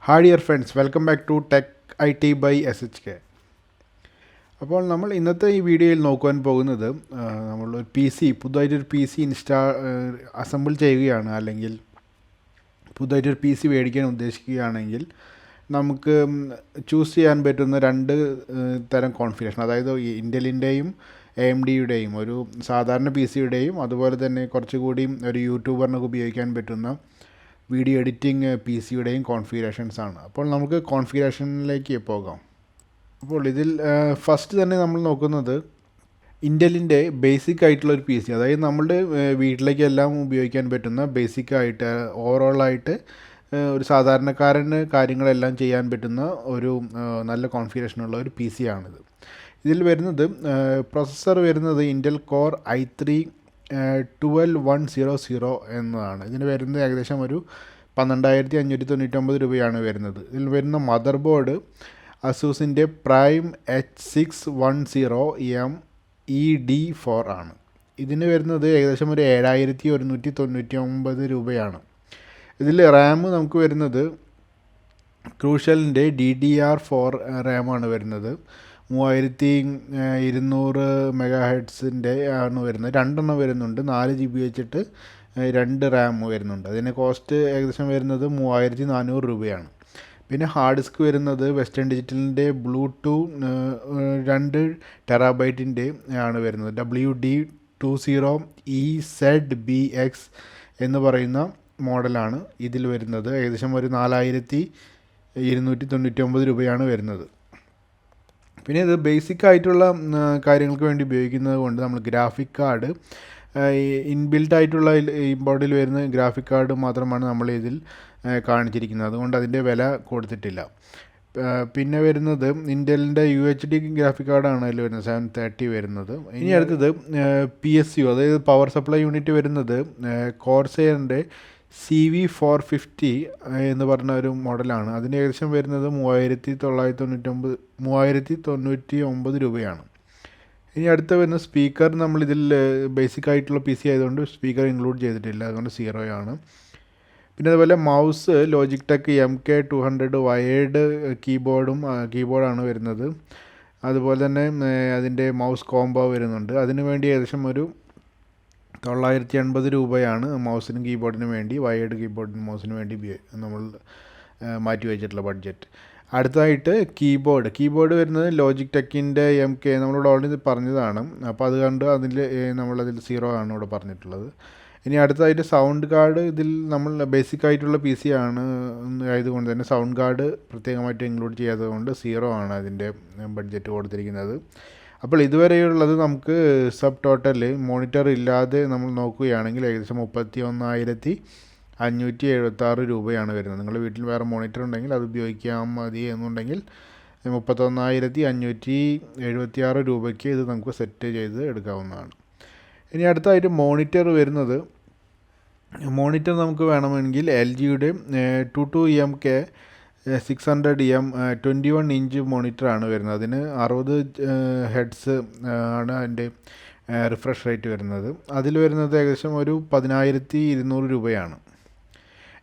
Hi dear friends, welcome back to tech IT by SHK. അപ്പോൾ നമ്മൾ ഇന്നത്തെ ഈ വീഡിയോയിൽ നോക്കുവാൻ പോകുന്നത് നമ്മളൊരു പുതുതായിട്ടൊരു PC അസംബിൾ ചെയ്യുകയാണ്, അല്ലെങ്കിൽ പുതുതായിട്ടൊരു PC മേടിക്കാൻ ഉദ്ദേശിക്കുകയാണെങ്കിൽ നമുക്ക് ചൂസ് ചെയ്യാൻ പറ്റുന്ന രണ്ട് തരം കോൺഫിഗറേഷൻ, അതായത് ഇൻ്റലിൻ്റെയും AMDയുടെയും ഒരു സാധാരണ PCയുടെയും അതുപോലെ തന്നെ കുറച്ചുകൂടി ഒരു യൂട്യൂബറിനൊക്കെ ഉപയോഗിക്കാൻ പറ്റുന്ന വീഡിയോ എഡിറ്റിംഗ് PCയുടെയും കോൺഫിഗറേഷൻസ് ആണ്. അപ്പോൾ നമുക്ക് കോൺഫിഗറേഷനിലേക്ക് പോകാം. അപ്പോൾ ഇതിൽ ഫസ്റ്റ് തന്നെ നമ്മൾ നോക്കുന്നത് ഇൻ്റലിൻ്റെ ബേസിക് ആയിട്ടുള്ളൊരു PC, അതായത് നമ്മളുടെ വീട്ടിലേക്കെല്ലാം ഉപയോഗിക്കാൻ പറ്റുന്ന ബേസിക്കായിട്ട് ഓവറോളായിട്ട് ഒരു സാധാരണക്കാരന് കാര്യങ്ങളെല്ലാം ചെയ്യാൻ പറ്റുന്ന ഒരു നല്ല കോൺഫിഗറേഷനുള്ള ഒരു PC ആണിത്. ഇതിൽ വരുന്നത് പ്രോസസ്സർ വരുന്നത് ഇൻ്റൽ കോർ i3 12100 എന്നതാണ്. ഇതിന് വരുന്നത് ഏകദേശം ഒരു 12,599 രൂപയാണ് വരുന്നത്. ഇതിൽ വരുന്ന മദർ ബോർഡ് അസൂസിൻ്റെ പ്രൈം H610MED4 ആണ്. ഇതിന് വരുന്നത് ഏകദേശം ഒരു 7,199 രൂപയാണ്. ഇതിൽ റാം നമുക്ക് വരുന്നത് ക്രൂഷ്യലിൻ്റെ DDR4 റാമാണ് വരുന്നത്. 3200 MHz ആണ് വരുന്നത്. രണ്ടെണ്ണം വരുന്നുണ്ട്. 4 GB വെച്ചിട്ട് 2 റാം വരുന്നുണ്ട്. അതിന് കോസ്റ്റ് ഏകദേശം വരുന്നത് 3400 രൂപയാണ്. പിന്നെ ഹാർഡ് ഡിസ്ക് വരുന്നത് വെസ്റ്റേൺ ഡിജിറ്റലിൻ്റെ ബ്ലൂടൂത്ത് 2 TB ആണ് വരുന്നത്. WD20EZBX എന്ന് പറയുന്ന മോഡലാണ് ഇതിൽ വരുന്നത്. ഏകദേശം ഒരു 4,299 രൂപയാണ് വരുന്നത്. പിന്നെ ഇത് ബേസിക് ആയിട്ടുള്ള കാര്യങ്ങൾക്ക് വേണ്ടി ഉപയോഗിക്കുന്നത് കൊണ്ട് നമ്മൾ ഗ്രാഫിക് കാർഡ് ഇൻബിൽറ്റ് ആയിട്ടുള്ള ഈ ബോർഡിൽ വരുന്ന ഗ്രാഫിക് കാർഡ് മാത്രമാണ് നമ്മൾ ഇതിൽ കാണിച്ചിരിക്കുന്നത്. അതുകൊണ്ട് അതിൻ്റെ വില കൊടുത്തിട്ടില്ല. പിന്നെ വരുന്നത് ഇൻ്റലിൻ്റെ UHD ഗ്രാഫിക് കാർഡാണ് അതിൽ വരുന്നത്, 730 വരുന്നത്. ഇനി അടുത്തത് PSU, അതായത് പവർ സപ്ലൈ യൂണിറ്റ് വരുന്നത് കോർസെയറിൻ്റെ CV450 എന്ന് പറഞ്ഞ ഒരു മോഡലാണ്. അതിന് ഏകദേശം വരുന്നത് 3,999 രൂപയാണ്. ഇനി അടുത്ത വരുന്ന സ്പീക്കർ, നമ്മളിതിൽ ബേസിക് ആയിട്ടുള്ള PC ആയതുകൊണ്ട് സ്പീക്കർ ഇൻക്ലൂഡ് ചെയ്തിട്ടില്ല, അതുകൊണ്ട് 0 ആണ്. പിന്നെ അതുപോലെ mouse Logitech MK200 wired കീബോർഡാണ് വരുന്നത്. അതുപോലെ തന്നെ അതിൻ്റെ മൗസ് കോംബോ വരുന്നുണ്ട്. അതിന് വേണ്ടി ഏകദേശം ഒരു 980 രൂപയാണ് മൗസിനും കീബോർഡിനും വേണ്ടി, വയേർഡ് കീബോർഡിനും മൗസിനും വേണ്ടി നമ്മൾ മാറ്റി വെച്ചിട്ടുള്ള ബഡ്ജറ്റ്. അടുത്തതായിട്ട് കീബോർഡ് വരുന്നത് ലോജിക് ടെക്കിൻ്റെ MK, നമ്മളിവിടെ ഓൾറെഡി പറഞ്ഞതാണ്. അപ്പോൾ അത് കണ്ട് നമ്മളതിൽ 0 ആണ് ഇവിടെ പറഞ്ഞിട്ടുള്ളത്. ഇനി അടുത്തതായിട്ട് സൗണ്ട് കാർഡ്, ഇതിൽ നമ്മൾ ബേസിക് ആയിട്ടുള്ള PC ആണ് ആയതുകൊണ്ട് തന്നെ സൗണ്ട് കാർഡ് പ്രത്യേകമായിട്ട് ഇൻക്ലൂഡ് ചെയ്യാത്തതുകൊണ്ട് 0 ആണ് അതിൻ്റെ ബഡ്ജറ്റ് കൊടുത്തിരിക്കുന്നത്. അപ്പോൾ ഇതുവരെയുള്ളത് നമുക്ക് സബ് ടോട്ടൽ മോണിറ്റർ ഇല്ലാതെ നമ്മൾ നോക്കുകയാണെങ്കിൽ ഏകദേശം 31,576 രൂപയാണ് വരുന്നത്. നിങ്ങളുടെ വീട്ടിൽ വേറെ മോണിറ്റർ ഉണ്ടെങ്കിൽ അത് ഉപയോഗിക്കാൻ മതി എന്നുണ്ടെങ്കിൽ 31,576 രൂപയ്ക്ക് ഇത് നമുക്ക് സെറ്റ് ചെയ്ത് എടുക്കാവുന്നതാണ്. ഇനി അടുത്തായിട്ട് മോണിറ്റർ വരുന്നത്, മോണിറ്റർ നമുക്ക് വേണമെങ്കിൽ LGയുടെ 22MK 600M 21 ഇഞ്ച് മോണിറ്ററാണ് വരുന്നത്. അതിന് 60 Hz ആണ് അതിൻ്റെ റിഫ്രഷ് റേറ്റ് വരുന്നത്. അതിൽ വരുന്നത് ഏകദേശം ഒരു 10,200 രൂപയാണ്.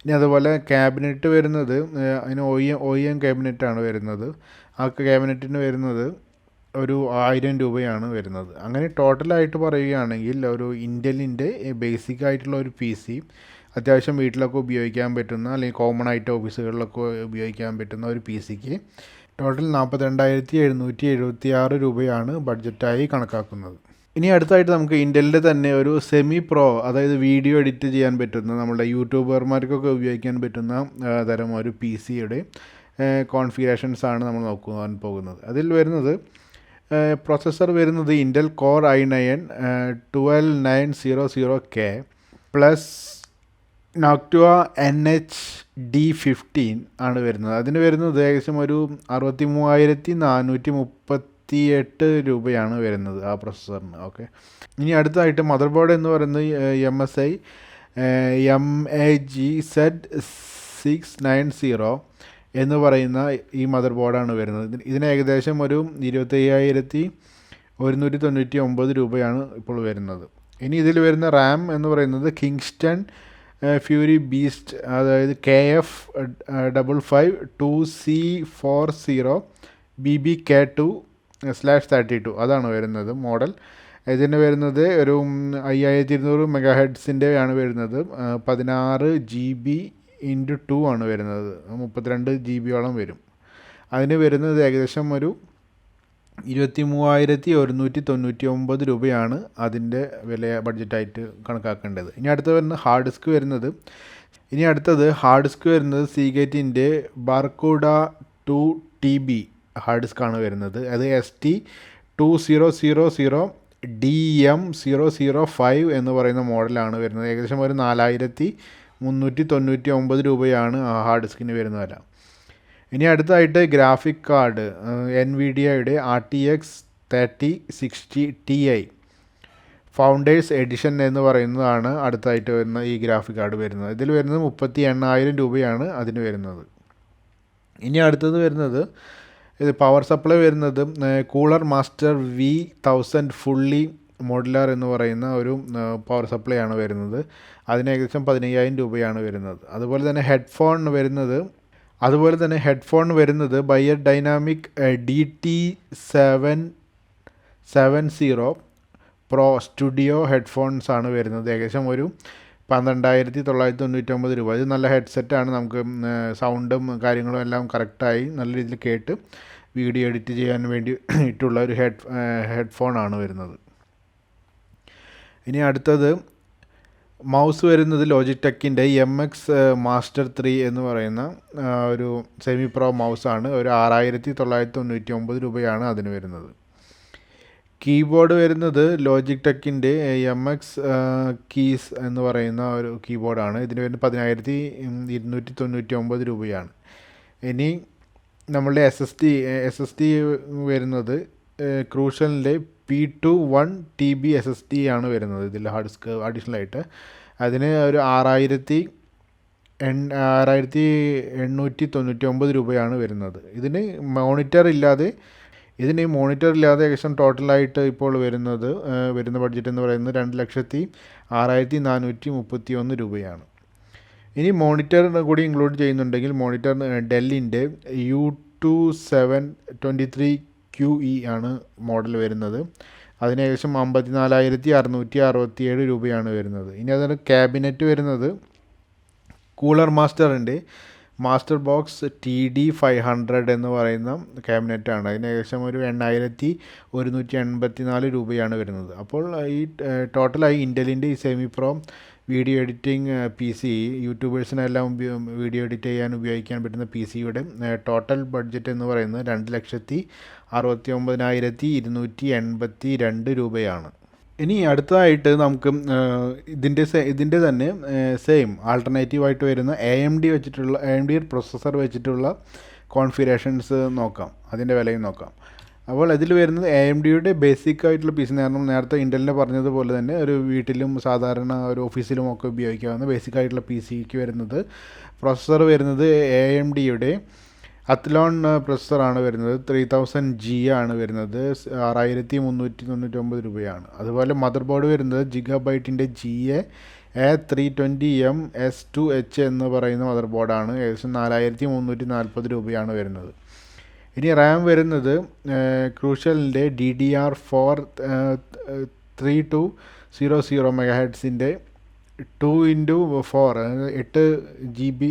ഇനി അതുപോലെ ക്യാബിനറ്റ് വരുന്നത് അതിന് OEM ക്യാബിനറ്റാണ് വരുന്നത്. ആ ക്യാബിനറ്റിന് വരുന്നത് ഒരു 1000 രൂപയാണ് വരുന്നത്. അങ്ങനെ ടോട്ടലായിട്ട് പറയുകയാണെങ്കിൽ ഒരു ഇൻ്റലിൻ്റെ ബേസിക് ആയിട്ടുള്ള ഒരു PC അത്യാവശ്യം വീട്ടിലൊക്കെ ഉപയോഗിക്കാൻ പറ്റുന്ന, അല്ലെങ്കിൽ കോമൺ ആയിട്ട് ഓഫീസുകളിലൊക്കെ ഉപയോഗിക്കാൻ പറ്റുന്ന ഒരു PCക്ക് ടോട്ടൽ 42,776 രൂപയാണ് ബഡ്ജറ്റായി കണക്കാക്കുന്നത്. ഇനി അടുത്തായിട്ട് നമുക്ക് ഇൻ്റലിൻ്റെ തന്നെ ഒരു സെമി പ്രോ, അതായത് വീഡിയോ എഡിറ്റ് ചെയ്യാൻ പറ്റുന്ന, നമ്മുടെ യൂട്യൂബർമാർക്കൊക്കെ ഉപയോഗിക്കാൻ പറ്റുന്ന തരം ഒരു PCയുടെ കോൺഫിഗറേഷൻസ് ആണ് നമ്മൾ നോക്കുവാൻ പോകുന്നത്. അതിൽ വരുന്നത് പ്രോസസ്സർ വരുന്നത് Intel core i9 12900K plus Noctua NHD15 ആണ് വരുന്നത്. അതിന് വരുന്നത് ഏകദേശം ഒരു 63,438 രൂപയാണ് വരുന്നത് ആ പ്രോസസ്സറിന്. ഓക്കെ. ഇനി അടുത്തായിട്ട് മദർ ബോർഡ് എന്ന് പറയുന്നത് MSI MAGZ690 എന്ന് പറയുന്ന ഈ മദർ ബോർഡാണ് വരുന്നത്. ഇതിന് ഏകദേശം ഒരു 25,199 രൂപയാണ് ഇപ്പോൾ വരുന്നത്. ഇനി ഇതിൽ വരുന്ന റാം എന്ന് പറയുന്നത് കിങ്സ്റ്റൺ ഫ്യൂരി ബീസ്റ്റ്, അതായത് KF55-2C40 BBK2/32 അതാണ് വരുന്നത് മോഡൽ. ഇതിന് വരുന്നത് ഒരു 5200 മെഗാ ഹെഡ്സിൻ്റെ ആണ് വരുന്നത്. 16 GB × 2 ആണ് വരുന്നത്, 32 GB വരും. അതിന് വരുന്നത് ഏകദേശം ഒരു 23,199 രൂപയാണ് അതിൻ്റെ വില ബഡ്ജറ്റായിട്ട് കണക്കാക്കേണ്ടത്. ഇനി അടുത്തത് ഹാർഡ് ഡിസ്ക് വരുന്നത് സീഗേറ്റിൻ്റെ ബാർക്കോഡ 2TB ഹാർഡ് ഡിസ്ക് ആണ് വരുന്നത്. അത് ST2000DM005 എന്ന് പറയുന്ന മോഡലാണ് വരുന്നത്. ഏകദേശം ഒരു 4,399 രൂപയാണ് ആ ഹാർഡ് ഡിസ്കിന് വരുന്ന വില. ഇനി അടുത്തായിട്ട് ഗ്രാഫിക് കാർഡ് NVIDIAയുടെ RTX 3060 Ti ഫൗണ്ടേഴ്സ് എഡിഷൻ എന്ന് പറയുന്നതാണ് അടുത്തായിട്ട് വരുന്ന ഈ ഗ്രാഫിക് കാർഡ് വരുന്നത്. ഇതിൽ വരുന്നത് 38,000 രൂപയാണ് അതിന് വരുന്നത്. ഇനി അടുത്തത് വരുന്നത് ഇത് പവർ സപ്ലൈ വരുന്നത് cooler master V1000 fully modular എന്ന് പറയുന്ന ഒരു പവർ സപ്ലൈ ആണ് വരുന്നത്. അതിന് ഏകദേശം 15,000 രൂപയാണ് വരുന്നത്. അതുപോലെ തന്നെ ഹെഡ്ഫോൺ വരുന്നത് buyer dynamic DT770 pro studio headphones ആണ് വരുന്നത്. ഏകദേശം ഒരു 12,999 രൂപ. ഇത് നല്ല ഹെഡ്സെറ്റാണ്, നമുക്ക് സൗണ്ടും കാര്യങ്ങളും എല്ലാം കറക്റ്റായി നല്ല രീതിയിൽ കേട്ട് വീഡിയോ എഡിറ്റ് ചെയ്യാൻ വേണ്ടിയിട്ടുള്ള ഒരു ഹെഡ്ഫോണാണ് വരുന്നത്. ഇനി അടുത്തത് മൗസ് വരുന്നത് ലോജിടെക്കിൻ്റെ MX മാസ്റ്റർ 3 എന്ന് പറയുന്ന ഒരു സെമി പ്രോ മൗസാണ്. ഒരു 6,999 രൂപയാണ് അതിന് വരുന്നത്. കീബോർഡ് വരുന്നത് ലോജിടെക്കിൻ്റെ MX കീസ് എന്ന് പറയുന്ന ഒരു കീബോർഡാണ്. ഇതിന് വരുന്നത് 10,299 രൂപയാണ്. ഇനി നമ്മളുടെ SSD വരുന്നത് ക്രൂഷ്യലിൻ്റെ P21 TB SSD ആണ് വരുന്നത്. ഇതിൽ ഹാർഡ് ഡിസ്ക് അഡീഷണലായിട്ട് അതിന് ഒരു 6,899 രൂപയാണ് വരുന്നത്. ഇതിന് മോണിറ്റർ ഇല്ലാതെ ഏകദേശം ടോട്ടലായിട്ട് ഇപ്പോൾ വരുന്ന ബഡ്ജറ്റ് എന്ന് പറയുന്നത് 2,06,431 രൂപയാണ്. ഇനി മോണിറ്റർ കൂടി ഇൻക്ലൂഡ് ചെയ്യുന്നുണ്ടെങ്കിൽ മോണിറ്റർ ഡെല്ലിൻ്റെ U2723QE ആണ് മോഡൽ വരുന്നത്. അതിന് ഏകദേശം 54,667 രൂപയാണ് വരുന്നത്. ഇനി അതിന് ക്യാബിനറ്റ് വരുന്നത് കൂളർ മാസ്റ്ററിൻ്റെ മാസ്റ്റർ ബോക്സ് TD500 എന്ന് പറയുന്ന ക്യാബിനറ്റാണ്. അതിന് ഏകദേശം ഒരു 8,184 രൂപയാണ് വരുന്നത്. അപ്പോൾ ഈ ടോട്ടലായി ഇൻ്റലിൻ്റെ ഈ semi pro video editing PC യൂട്യൂബേഴ്സിനെല്ലാം വീഡിയോ എഡിറ്റ് ചെയ്യാൻ ഉപയോഗിക്കാൻ പറ്റുന്ന PCയുടെ ടോട്ടൽ ബഡ്ജറ്റ് എന്ന് പറയുന്നത് 2,69,282 രൂപയാണ്. ഇനി അടുത്തതായിട്ട് നമുക്ക് ഇതിൻ്റെ തന്നെ സെയിം ആൾട്ടർനേറ്റീവായിട്ട് വരുന്ന AMD പ്രൊസസ്സർ വെച്ചിട്ടുള്ള കോൺഫിഗറേഷൻസ് നോക്കാം, അതിൻ്റെ വിലയും നോക്കാം. അപ്പോൾ ഇതിൽ വരുന്നത് AMDയുടെ ബേസിക് ആയിട്ടുള്ള PC, നേരത്തെ ഇൻ്റലിനെ പറഞ്ഞതുപോലെ തന്നെ ഒരു വീട്ടിലും സാധാരണ ഒരു ഓഫീസിലും ഒക്കെ ഉപയോഗിക്കാവുന്ന ബേസിക് ആയിട്ടുള്ള PCക്ക് വരുന്നത് പ്രൊസസ്സർ വരുന്നത് AMDയുടെ അത്ലോൺ പ്രൊസസ്സറാണ് വരുന്നത്. 3000G ആണ് വരുന്നത്, 6,399 രൂപയാണ്. അതുപോലെ മദർ ബോർഡ് വരുന്നത് ജിഗാബൈറ്റിൻ്റെ GA320M S2H എന്ന് പറയുന്ന മദർ ബോർഡാണ്. ഏകദേശം 4,340 രൂപയാണ് വരുന്നത്. ഇനി റാം വരുന്നത് ക്രൂഷ്യലിൻ്റെ DDR4 3200 മെഗാഹെഡ്സിൻ്റെ 2x4 8 GB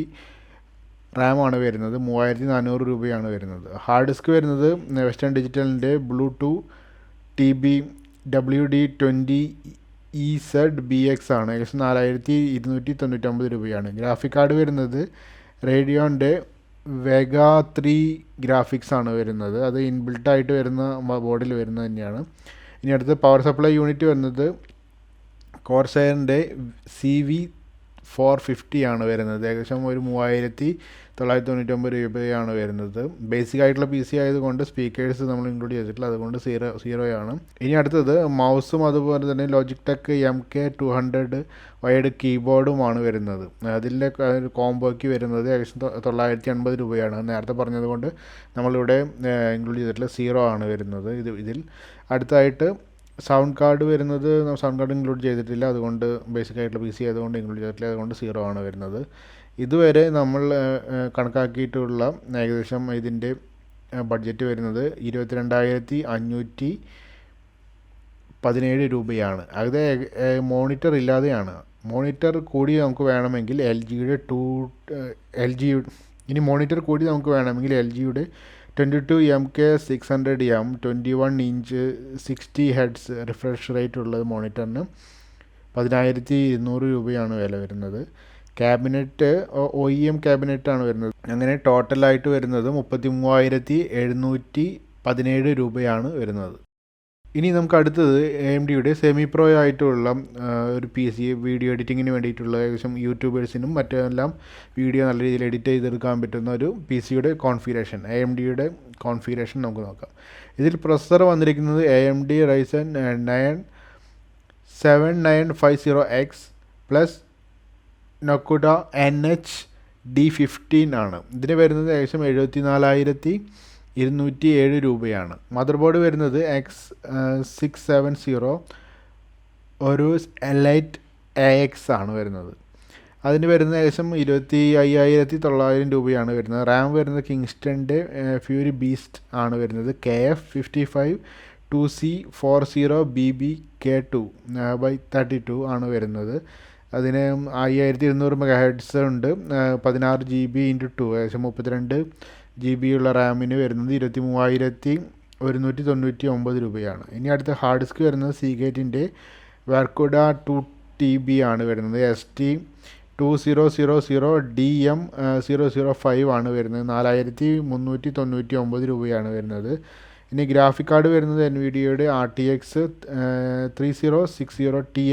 റാമാണ് വരുന്നത്. 3,400 രൂപയാണ് വരുന്നത്. ഹാർഡ് ഡിസ്ക് വരുന്നത് വെസ്റ്റേൺ ഡിജിറ്റലിൻ്റെ Bluetooth TB WD20EZBX ആണ്. ഏകദേശം 4,299 രൂപയാണ്. ഗ്രാഫിക് കാർഡ് വരുന്നത് റേഡിയോൻ്റെ Vega 3 ഗ്രാഫിക്സ് ആണ് വരുന്നത്. അത് ഇൻബിൽട്ടായിട്ട് വരുന്ന ബോർഡിൽ വരുന്നത് തന്നെയാണ്. ഇനി അടുത്ത് പവർ സപ്ലൈ യൂണിറ്റ് വരുന്നത് കോർസയറിൻ്റെ CV450 ആണ് വരുന്നത്. ഏകദേശം ഒരു 3,999 രൂപയാണ് വരുന്നത്. ബേസിക് ആയിട്ടുള്ള PC ആയതുകൊണ്ട് സ്പീക്കേഴ്സ് നമ്മൾ ഇൻക്ലൂഡ് ചെയ്തിട്ടില്ല, അതുകൊണ്ട് 0 ആണ്. ഇനി അടുത്തത് മൗസും അതുപോലെ തന്നെ ലോജിടെക് MK200 വൈഡ് കീബോർഡുമാണ് വരുന്നത്. അതിൻ്റെ കോംബോയ്ക്ക് വരുന്നത് ഏകദേശം 980 രൂപയാണ്. നേരത്തെ പറഞ്ഞതുകൊണ്ട് നമ്മളിവിടെ ഇൻക്ലൂഡ് ചെയ്തിട്ടുള്ള 0 ആണ് വരുന്നത് ഇതിൽ. അടുത്തായിട്ട് സൗണ്ട് കാർഡ് വരുന്നത് സൗണ്ട് കാർഡ് ഇൻക്ലൂഡ് ചെയ്തിട്ടില്ല, അതുകൊണ്ട് ബേസിക് ആയിട്ടുള്ള പി സി ആയതുകൊണ്ട് ഇൻക്ലൂഡ് ചെയ്തിട്ടില്ല, അതുകൊണ്ട് 0 ആണ് വരുന്നത്. ഇതുവരെ നമ്മൾ കണക്കാക്കിയിട്ടുള്ള ഏകദേശം ഇതിൻ്റെ ബഡ്ജറ്റ് വരുന്നത് 22,517 രൂപയാണ്. അത് മോണിറ്റർ ഇല്ലാതെയാണ്. മോണിറ്റർ കൂടി നമുക്ക് വേണമെങ്കിൽ ഇനി മോണിറ്റർ കൂടി നമുക്ക് വേണമെങ്കിൽ LGയുടെ 22MK600M 21 inch 60 heads refresh rate ഉള്ളത് മോണിറ്ററിന് 10,200 രൂപയാണ് വില വരുന്നത്. ക്യാബിനറ്റ് OEM ക്യാബിനറ്റാണ് വരുന്നത്. അങ്ങനെ ടോട്ടലായിട്ട് വരുന്നത് 33,717 രൂപയാണ് വരുന്നത്. ഇനി നമുക്ക് അടുത്തത് AMDയുടെ സെമി പ്രോ ആയിട്ടുള്ള ഒരു PC വീഡിയോ എഡിറ്റിങ്ങിന് വേണ്ടിയിട്ടുള്ള ഏകദേശം യൂട്യൂബേഴ്സിനും മറ്റെല്ലാം വീഡിയോ നല്ല രീതിയിൽ എഡിറ്റ് ചെയ്തെടുക്കാൻ പറ്റുന്ന ഒരു PCയുടെ കോൺഫിഗറേഷൻ, AMDയുടെ കോൺഫിഗറേഷൻ നമുക്ക് നോക്കാം. ഇതിൽ പ്രൊസസ്സർ വന്നിരിക്കുന്നത് AMD Ryzen 9 7950X plus നൊക്കുഡ NH-D15 ആണ്. ഇതിന് വരുന്നത് ഏകദേശം 74,207 രൂപയാണ്. മദർ ബോർഡ് വരുന്നത് X670 ഒരു എലൈറ്റ് AX ആണ് വരുന്നത്. അതിന് വരുന്നത് ഏകദേശം 25,900 രൂപയാണ് വരുന്നത്. റാം വരുന്നത് കിങ്സ്റ്റൻ്റെ ഫ്യൂരി ബീസ്റ്റ് ആണ് വരുന്നത്. KF55 2C40BB-K2/32 ആണ് വരുന്നത്. അതിന് 5200 MHz ഉണ്ട്. 16 GB × 2 ഏകദേശം 32 GB ഉള്ള റാമിന് വരുന്നത് 23,199 രൂപയാണ്. ഇനി അടുത്ത ഹാർഡ് ഡിസ്ക് വരുന്നത് സീഗേറ്റിൻ്റെ വർക്കുഡ 2TB ആണ് വരുന്നത്. ST2000DM005 ആണ് വരുന്നത്. 4,399 രൂപയാണ് വരുന്നത്. ഇനി ഗ്രാഫിക് കാർഡ് വരുന്നത് NVIDIAയുടെ RTX 3060 Ti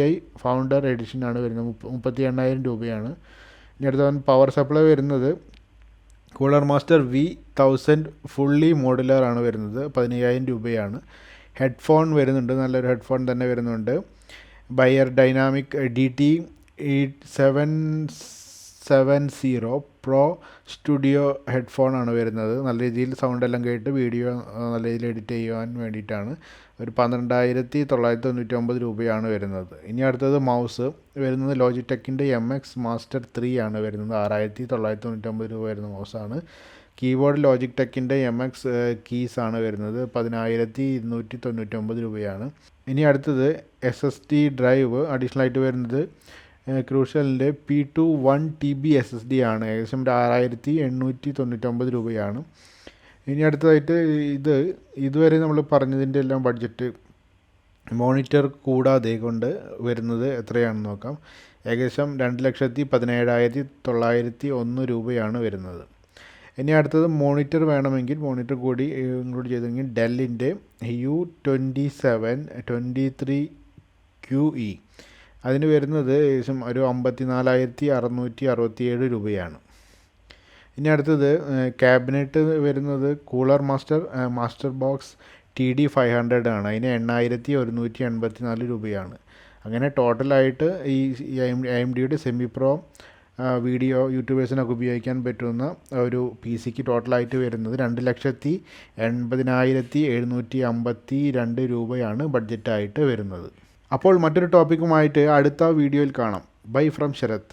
ഫൗണ്ടർ എഡിഷൻ ആണ് വരുന്നത്. 38,000 രൂപയാണ്. ഇനി അടുത്ത പവർ സപ്ലൈ വരുന്നത് cooler master V1000 fully modular ആണ് വരുന്നത്. 15,000 രൂപയാണ്. ഹെഡ്ഫോൺ വരുന്നുണ്ട്, നല്ലൊരു ഹെഡ്ഫോൺ തന്നെ വരുന്നുണ്ട്. Buyer dynamic DT770 pro studio headphone ആണ് വരുന്നത്. നല്ല രീതിയിൽ സൗണ്ട് എല്ലാം കേട്ട് വീഡിയോ നല്ല രീതിയിൽ എഡിറ്റ് ചെയ്യുവാൻ വേണ്ടിയിട്ടാണ്. ഒരു 12,999 രൂപയാണ് വരുന്നത്. ഇനി അടുത്തത് മൗസ് വരുന്നത് ലോജിടെക്കിൻ്റെ MX മാസ്റ്റർ 3 ആണ് വരുന്നത്. 6,999 രൂപ വരുന്ന മൗസാണ്. കീബോർഡ് ലോജിടെക്കിൻ്റെ MX കീസ് ആണ് വരുന്നത്. 10,299 രൂപയാണ്. ഇനി അടുത്തത് SSD ഡ്രൈവ് അഡീഷണൽ ആയിട്ട് വരുന്നത് ക്രൂഷ്യലിൻ്റെ P2 1TB SSD ആണ്. ഏകദേശം 6,899 രൂപയാണ്. ഇനി അടുത്തതായിട്ട് ഇതുവരെ നമ്മൾ പറഞ്ഞതിൻ്റെ എല്ലാം ബഡ്ജറ്റ് മോണിറ്റർ കൂടാതെ കൊണ്ട് വരുന്നത് എത്രയാണെന്ന് നോക്കാം. ഏകദേശം 2,17,901 രൂപയാണ് വരുന്നത്. ഇനി അടുത്തത് മോണിറ്റർ വേണമെങ്കിൽ മോണിറ്റർ കൂടി ഇൻക്ലൂഡ് ചെയ്തെങ്കിൽ ഡെല്ലിൻ്റെ U23QE അതിന് വരുന്നത് ഏകദേശം ഒരു 54,667 രൂപയാണ്. ഇനി അടുത്തത് ക്യാബിനറ്റ് വരുന്നത് കൂളർ മാസ്റ്റർ ബോക്സ് TD500 ആണ്. അതിന് 8,184 രൂപയാണ്. അങ്ങനെ ടോട്ടലായിട്ട് ഈ AMDയുടെ സെമി പ്രോ വീഡിയോ യൂട്യൂബേഴ്സിനൊക്കെ ഉപയോഗിക്കാൻ പറ്റുന്ന ഒരു PCക്ക് ടോട്ടലായിട്ട് വരുന്നത് 2,80,752 രൂപയാണ് ബഡ്ജറ്റായിട്ട് വരുന്നത്. അപ്പോൾ മറ്റൊരു ടോപ്പിക്കുമായിട്ട് അടുത്ത വീഡിയോയിൽ കാണാം. Bye from Sarath.